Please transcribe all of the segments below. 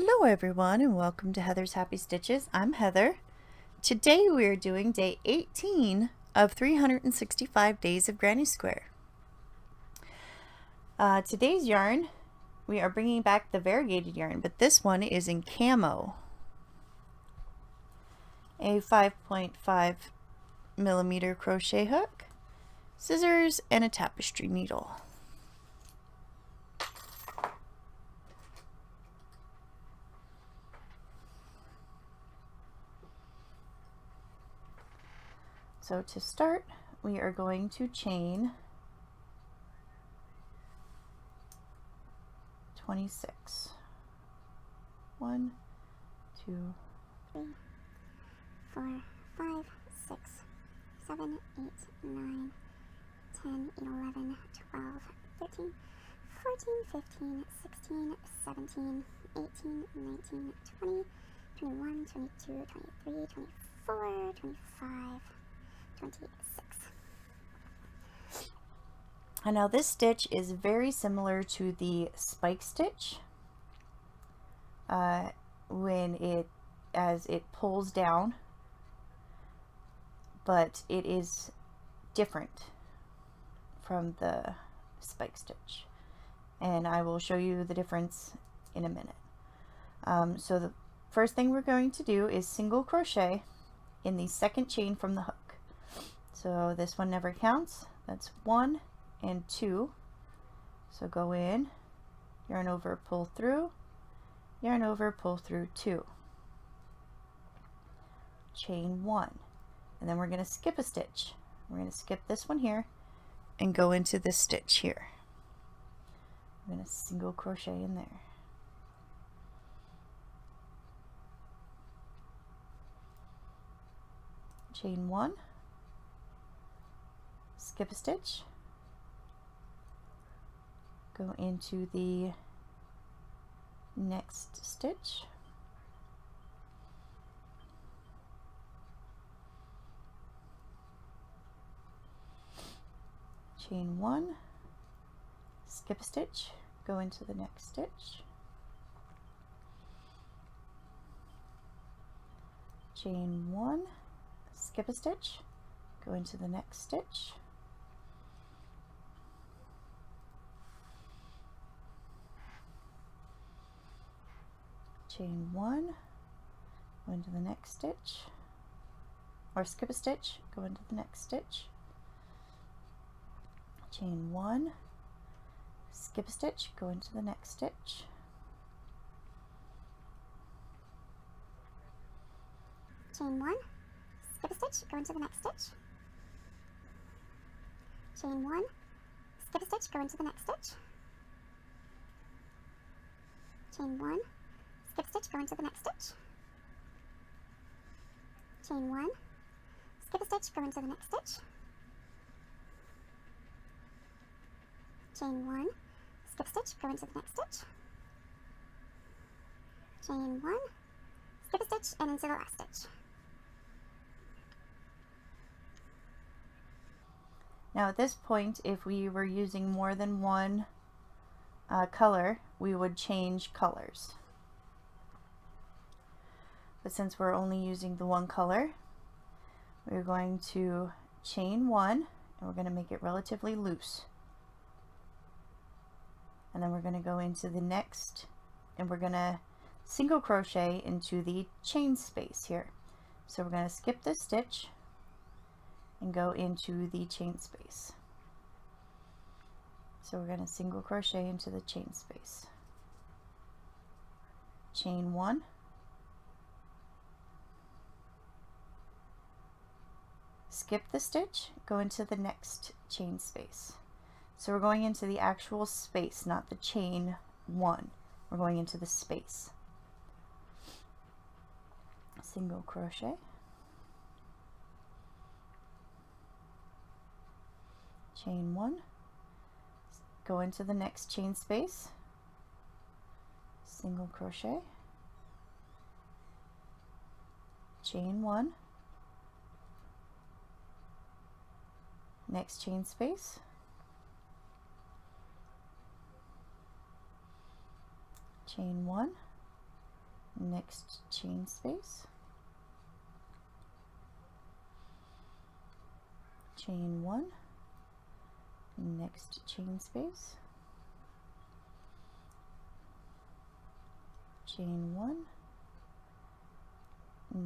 Hello everyone and welcome to Heather's Happy Stitches. I'm Heather. Today we are doing day 18 of 365 days of Granny Square. Today's yarn, we are bringing back the variegated yarn, but this one is in camo. A 5.5 millimeter crochet hook, scissors, and a tapestry needle. So to start, we are going to chain 26. 1, 2, 3, 4, 5, 6, 7, 8, 9, 10, 11, 12, 13, 14, 15, 16, 17, 18, 19, 20, 21, 22, 23, 24, 25, 26. and now this stitch is very similar to the spike stitch as it pulls down, but it is different from the spike stitch, and I will show you the difference in a minute. So the first thing we're going to do is single crochet in the second chain from the hook. So this one never counts. That's 1 and 2. So go in, yarn over, pull through, yarn over, pull through 2, chain 1, and then we're going to skip a stitch. We're going to skip this one here and go into this stitch here. I'm going to single crochet in there. Chain 1, skip a stitch, go into the next stitch, chain 1, skip a stitch, go into the next stitch, chain 1, skip a stitch, go into the next stitch, chain 1, go into the next stitch, or skip a stitch, go into the next stitch, chain 1, skip a stitch, go into the next stitch, Chain 1, skip a stitch, go into the next stitch. Chain 1, skip a stitch, go into the next stitch. Chain 1, skip a stitch, go into the next stitch. Chain 1, skip a stitch, go into the next stitch. Chain 1, skip a stitch, go into the next stitch. Chain 1, skip a stitch, and into the last stitch. Now at this point, if we were using more than one color, we would change colors. But since we're only using the one color, we're going to chain 1, and we're going to make it relatively loose. And then we're going to go into the next, and we're going to single crochet into the chain space here. So we're going to skip this stitch and go into the chain space. So we're going to single crochet into the chain space. Chain 1, skip the stitch, go into the next chain space. So we're going into the actual space, not the chain 1. We're going into the space. Single crochet, chain 1, go into the next chain space, single crochet, chain 1, next chain space, chain 1, next chain space, chain 1, next chain space, chain 1,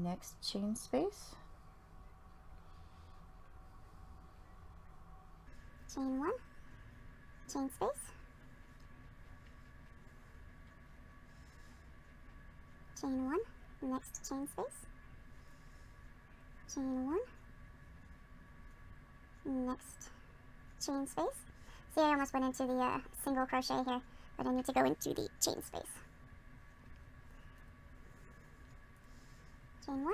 next chain space, chain 1, chain space, chain 1, next chain space, chain 1, next chain space. See, I almost went into the single crochet here, but I need to go into the chain space. Chain 1,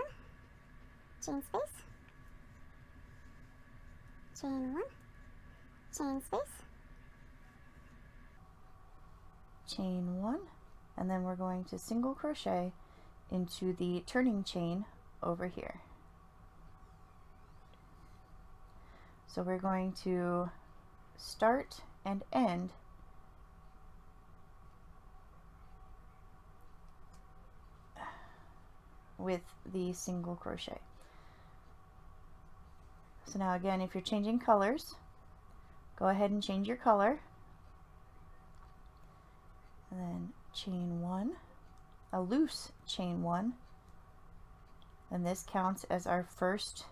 chain space, chain 1, chain space, chain 1, and then we're going to single crochet into the turning chain over here. So we're going to start and end with the single crochet. So now again, if you're changing colors, go ahead and change your color, and then chain 1, a loose chain 1, and this counts as our first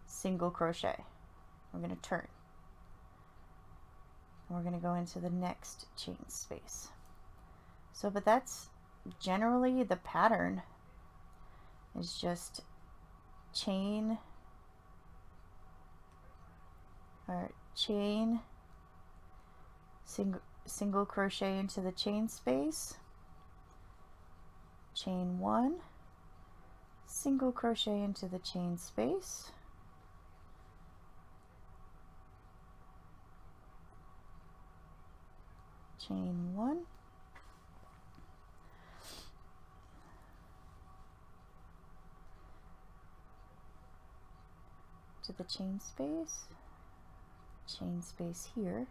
single crochet. We're going to turn, and we're going to go into the next chain space. So, but that's generally the pattern, is just chain or chain, single crochet into the chain space, chain 1, single crochet into the chain space, chain 1, to the chain space here,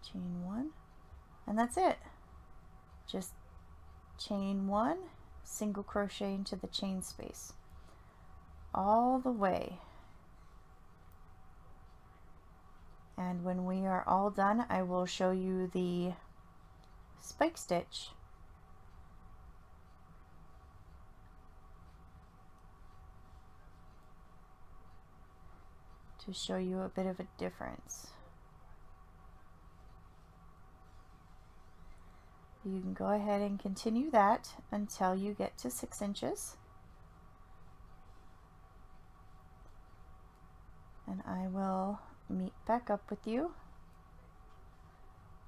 chain 1, and that's it. Just chain 1, single crochet into the chain space all the way. And when we are all done, I will show you the spike stitch to show you a bit of a difference. You can go ahead and continue that until you get to 6 inches. And I will meet back up with you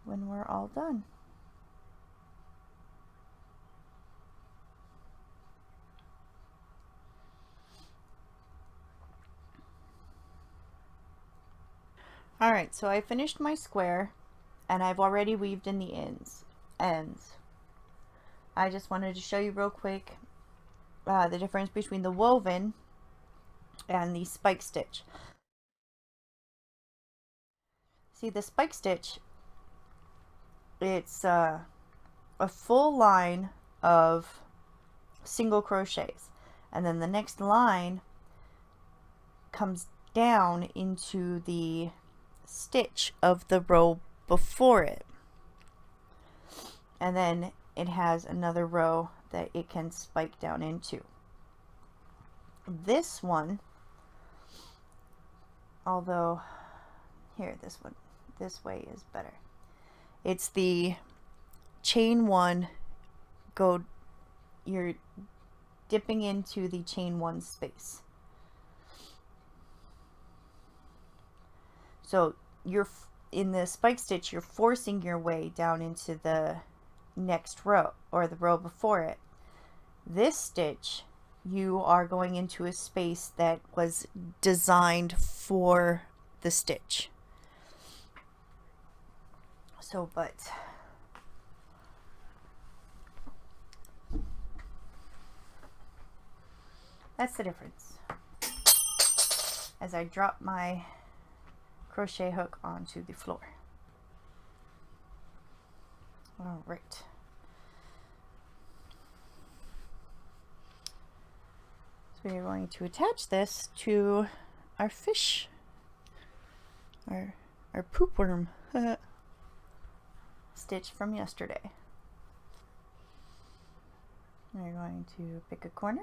when we're all done. Alright, so I finished my square and I've already weaved in the ends. I just wanted to show you real quick the difference between the woven and the spike stitch. See, the spike stitch, it's a full line of single crochets, and then the next line comes down into the stitch of the row before it, and then it has another row that it can spike down into. This one, although here, this way is better. It's the chain 1, you're dipping into the chain 1 space. So you're in the spike stitch, you're forcing your way down into the next row or the row before it. This stitch, you are going into a space that was designed for the stitch. So, but that's the difference. As I drop my crochet hook onto the floor. All right. So we are going to attach this to our fish, our poop worm stitch from yesterday. We're going to pick a corner.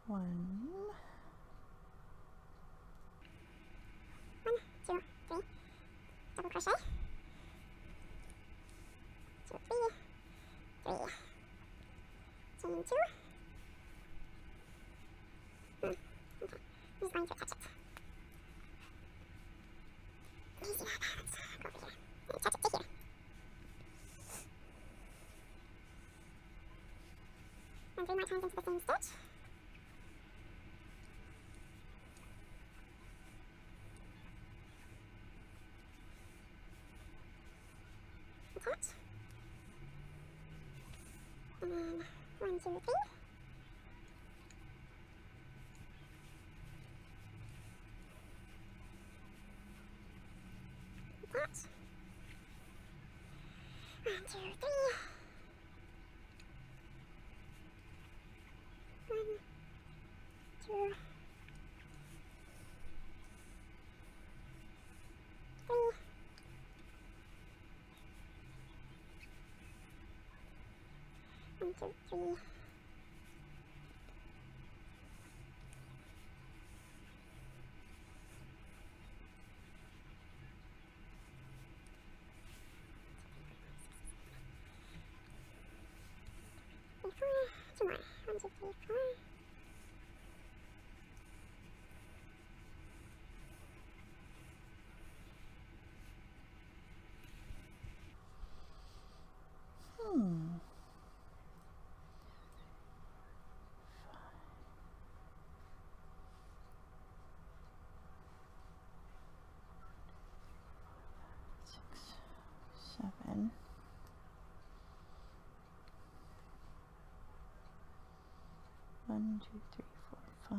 One, 1, 2, 3, double crochet, 2, 3, 3, chain 2. Okay, I'm just going to attach it. Easy like that. Go over here and attach it to here. And 3 more times into the same stitch. Attach. And then 1, 2, 3. Attach. 1, 2, 3. 1, 2, 3. 1, 2, 3. Two more. 1, 2, 3, 4. hmm. 6, 7. 1, 2, 3, 4, 5.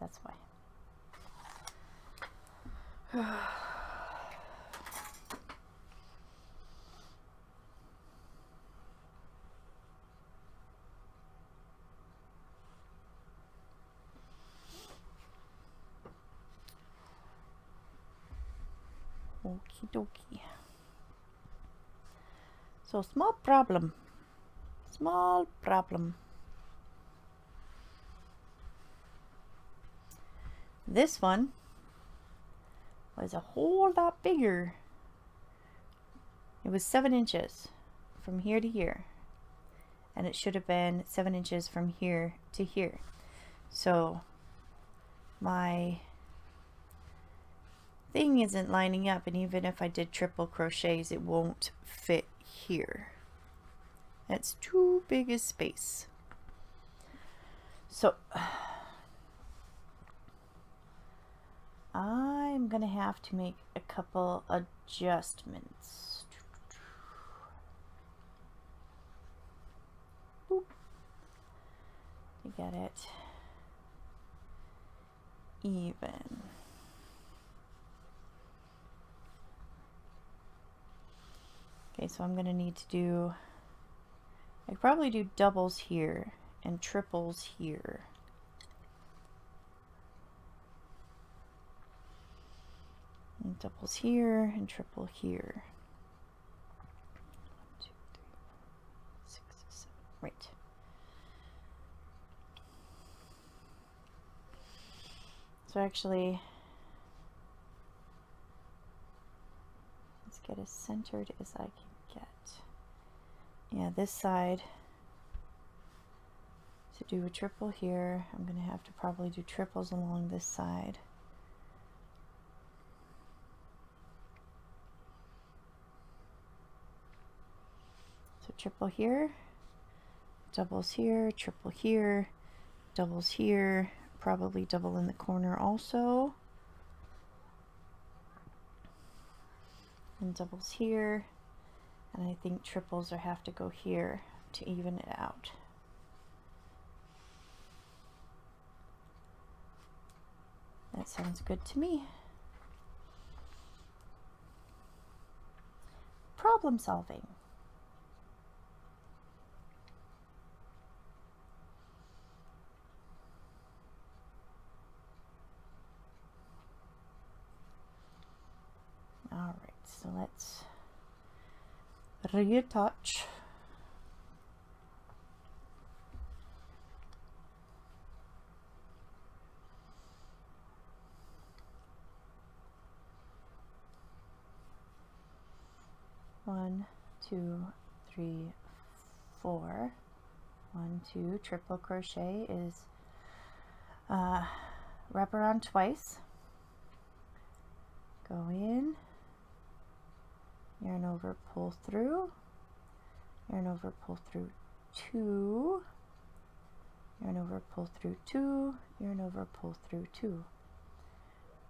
That's why. Okie dokie. So small problem. Small problem. This one was a whole lot bigger. It was 7 inches from here to here. And it should have been 7 inches from here to here. So my thing isn't lining up, and even if I did triple crochets, it won't fit here. That's too big a space. So I'm gonna have to make a couple adjustments. Boop. To get it even. Okay, so I'm gonna need to do, I probably do doubles here and triples here. And doubles here and triple here. 1, 2, 3, 4, 6, 7. Right. So actually, let's get as centered as I can get. Yeah, this side is To do a triple here, I'm going to have to probably do triples along this side. So triple here, doubles here, triple here, doubles here, probably double in the corner also, and doubles here, and I think triples are have to go here to even it out. That sounds good to me. Problem solving. All right, so let's retouch. One, two, three, four. 1, 2, triple crochet is wrap around twice, go in, yarn over, pull through, yarn over, pull through 2, yarn over, pull through 2, yarn over, pull through 2,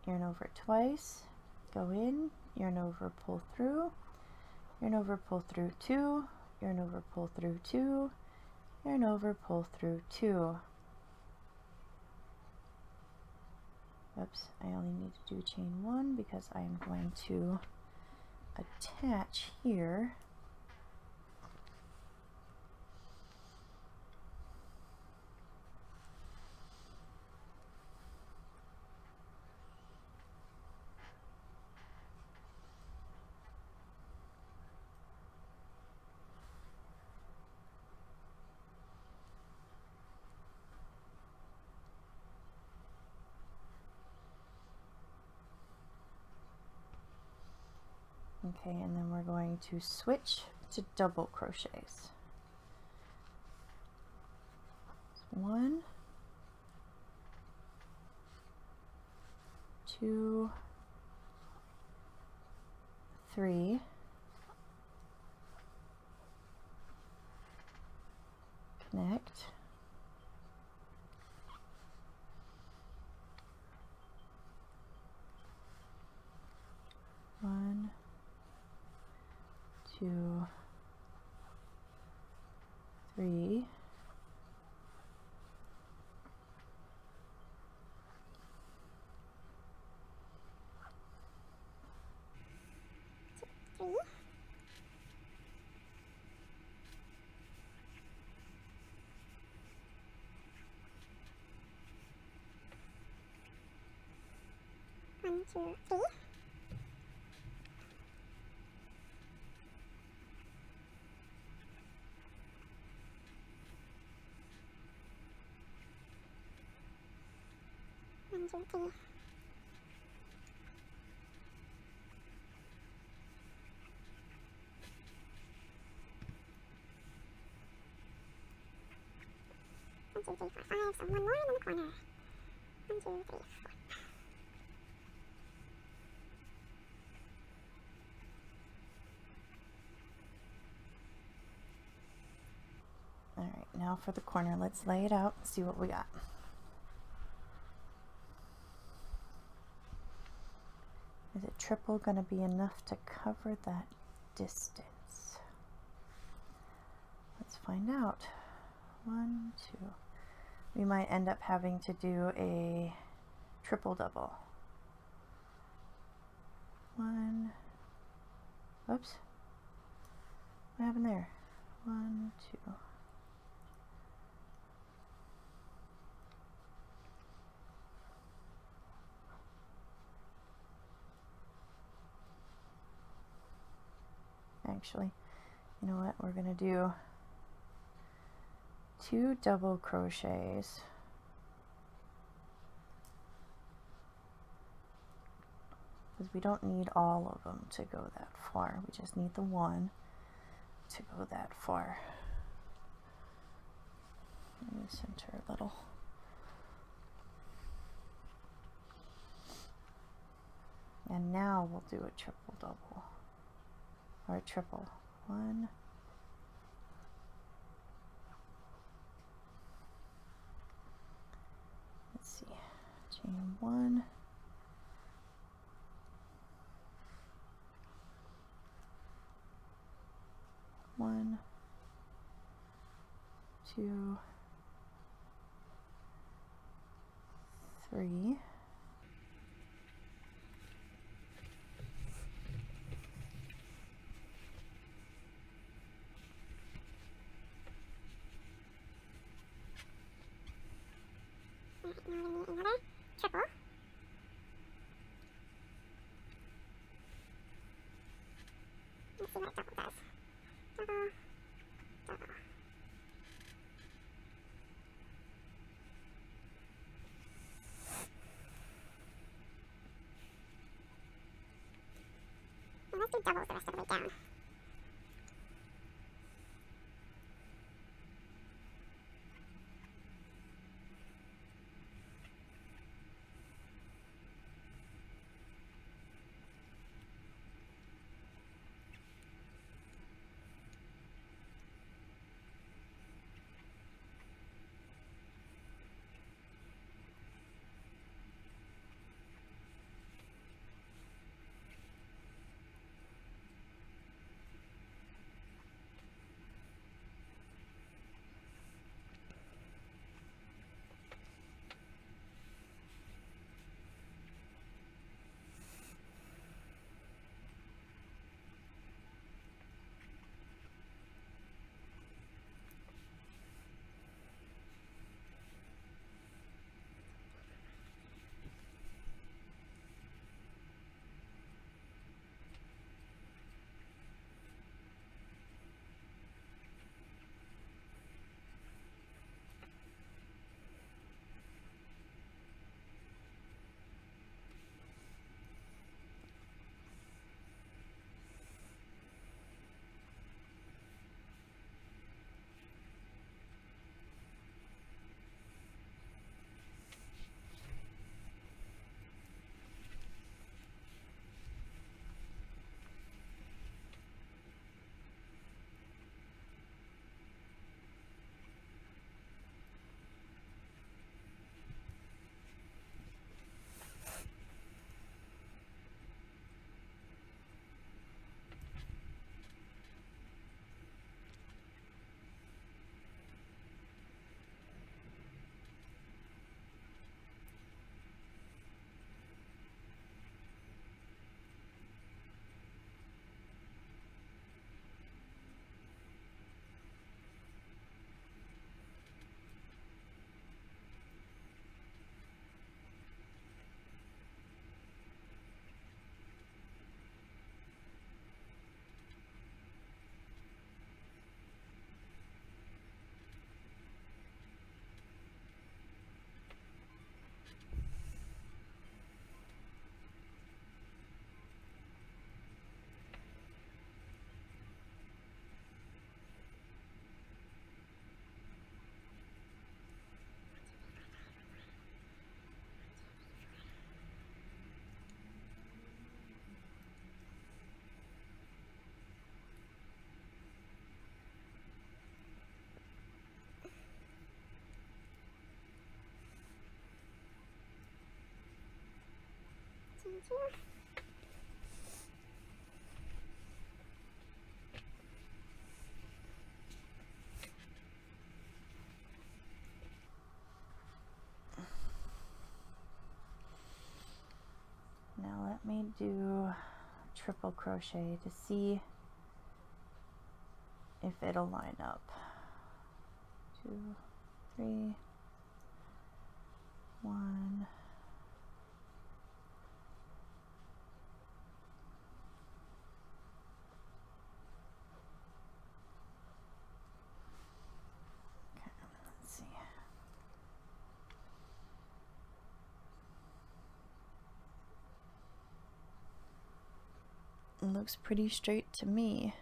yarn over twice, go in, yarn over, pull through, yarn over, pull through 2, yarn over, pull through 2, yarn over, pull through 2. Oops, I only need to do chain 1 because I am going to attach here. Okay, and then we're going to switch to double crochets. 1, 2, 3, connect, 1, 2, 3, One, two, three. One, two, three. One, two, three, four, five. So one more in the corner. 1, 2, 3, 4. All right, now for the corner, let's lay it out and see what we got. Is it triple going to be enough to cover that distance? Let's find out. 1, 2. We might end up having to do a triple double. 1. Oops. What happened there? 1, 2. Actually, you know what? We're going to do 2 double crochets. Because we don't need all of them to go that far. We just need the one to go that far. Let me center a little. And now we'll do a triple double, or a triple. 1, let's see, chain 1, 1, 2, 3, Another triple. Let's see what double does. Double, double. And let's do doubles the rest of the way down. Now let me do triple crochet to see if it'll line up. 2, 3, 1. Okay, let's see. It looks pretty straight to me.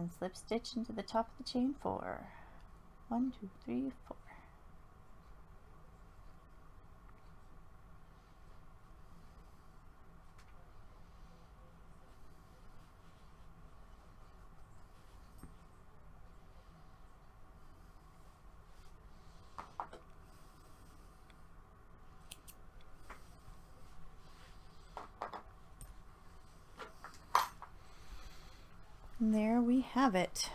and slip stitch into the top of the chain 4. 1, 2, 3, 4. And there we have it.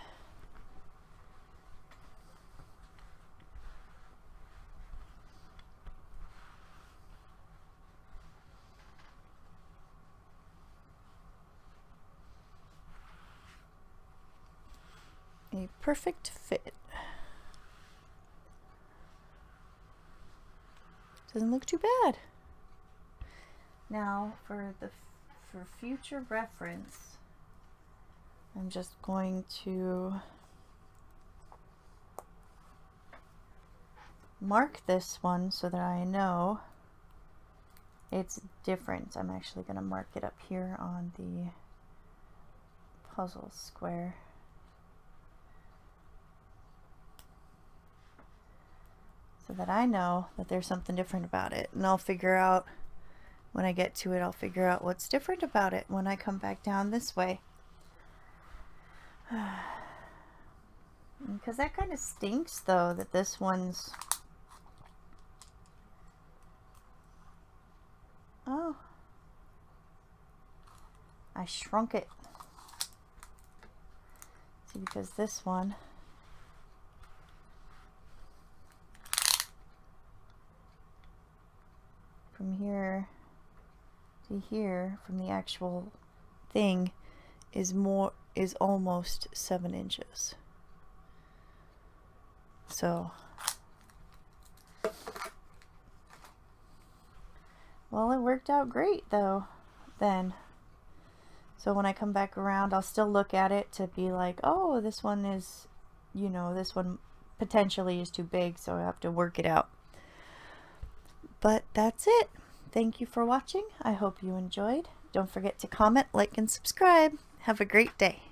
A perfect fit. Doesn't look too bad. Now for future reference, I'm just going to mark this one so that I know it's different. I'm actually going to mark it up here on the puzzle square. So that I know that there's something different about it. And I'll figure out, when I get to it, I'll figure out what's different about it when I come back down this way. Because that kind of stinks though, that this one's... Oh. I shrunk it. See, because this one... from here to here, from the actual thing, is almost 7 inches. So, well, it worked out great though then. So when I come back around, I'll still look at it to be like, oh, this one is, you know, this one potentially is too big, so I have to work it out. But that's it. Thank you for watching. I hope you enjoyed. Don't forget to comment, like, and subscribe. Have a great day.